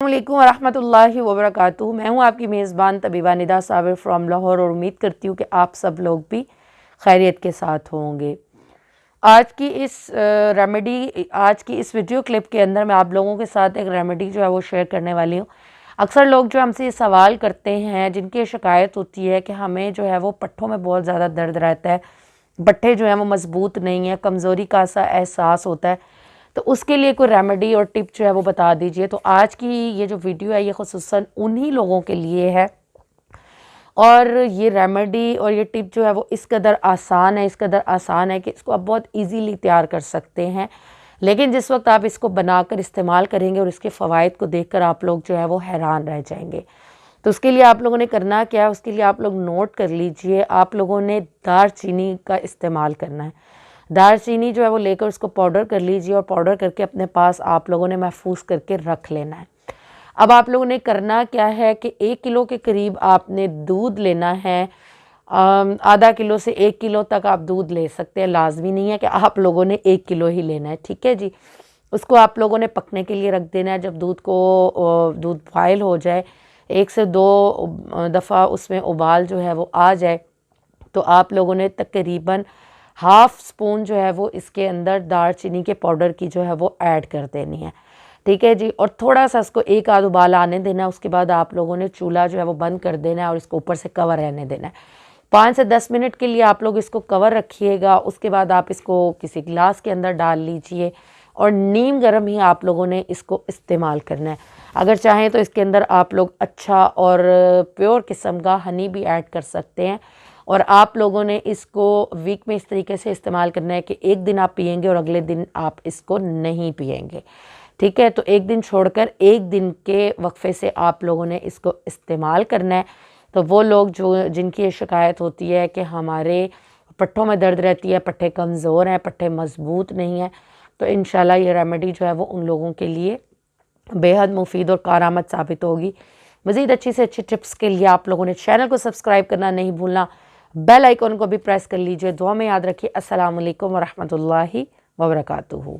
अस्सलामुअलैकुम वरहमतुल्लाहि वबरकातुहू। मैं हूँ आपकी मेज़बान तबीबा निदा साबिर फ्रॉम लाहौर और उम्मीद करती हूँ कि आप सब लोग भी खैरियत के साथ होंगे। आज की इस वीडियो क्लिप के अंदर मैं आप लोगों के साथ एक रेमेडी जो है वो शेयर करने वाली हूँ। अक्सर लोग जो हमसे ये सवाल करते हैं, जिनकी शिकायत होती है कि हमें जो है वो पट्ठों में बहुत ज़्यादा दर्द रहता है, पट्ठे जो हैं वो मज़बूत नहीं है, कमज़ोरी का सा एहसास होता है, तो उसके लिए कोई रेमेडी और टिप जो है वो बता दीजिए। तो आज की ये जो वीडियो है ये ख़ुसूसन उन्हीं लोगों के लिए है और ये रेमेडी और ये टिप जो है वो इस कदर आसान है कि इसको आप बहुत इजीली तैयार कर सकते हैं। लेकिन जिस वक्त आप इसको बनाकर इस्तेमाल करेंगे और इसके फ़वाइद को देखकर आप लोग जो है वो हैरान रह जाएंगे। तो उसके लिए आप लोगों ने करना क्या है, उसके लिए आप लोग नोट कर लीजिए। आप लोगों ने दालचीनी का इस्तेमाल करना है। दालचीनी जो है वो लेकर उसको पाउडर कर लीजिए और पाउडर करके अपने पास आप लोगों ने महफूज करके रख लेना है। अब आप लोगों ने करना क्या है कि 1 किलो के करीब आपने दूध लेना है। आधा किलो से 1 किलो तक आप दूध ले सकते हैं, लाजमी नहीं है कि आप लोगों ने 1 किलो ही लेना है, ठीक है जी। उसको आप लोगों ने पकने के लिए रख देना है। जब दूध बॉयल हो जाए, 1 से 2 दफ़ा उसमें उबाल जो है वो आ जाए, तो आप लोगों ने तकरीबन हाफ़ स्पून जो है वो इसके अंदर दालचीनी के पाउडर की जो है वो ऐड कर देनी है, ठीक है जी। और थोड़ा सा इसको एक आध उबाल आने देना है। उसके बाद आप लोगों ने चूल्हा जो है वो बंद कर देना है और इसको ऊपर से कवर रहने देना है। 5 से 10 मिनट के लिए आप लोग इसको कवर रखिएगा। उसके बाद आप इसको किसी गिलास के अंदर डाल लीजिए और नीम गर्म ही आप लोगों ने इसको इस्तेमाल करना है। अगर चाहें तो इसके अंदर आप लोग अच्छा और प्योर किस्म का हनी भी ऐड कर सकते हैं। और आप लोगों ने इसको वीक में इस तरीके से इस्तेमाल करना है कि एक दिन आप पिएंगे और अगले दिन आप इसको नहीं पिएंगे, ठीक है। तो एक दिन छोड़कर एक दिन के वक्फे से आप लोगों ने इसको इस्तेमाल करना है। तो वो लोग जिनकी ये शिकायत होती है कि हमारे पट्ठों में दर्द रहती है, पट्ठे कमज़ोर हैं, पट्ठे मज़बूत नहीं हैं, तो इंशाल्लाह ये रेमेडी जो है वो उन लोगों के लिए बेहद मुफीद और कारआमद साबित होगी। मज़ीद अच्छी से अच्छी टिप्स के लिए आप लोगों ने चैनल को सब्सक्राइब करना नहीं भूलना, बेल आइकॉन को भी प्रेस कर लीजिए। दुआ में याद रखिए। अस्सलाम वालेकुम वरहमतुल्लाहि वबरकातुहू।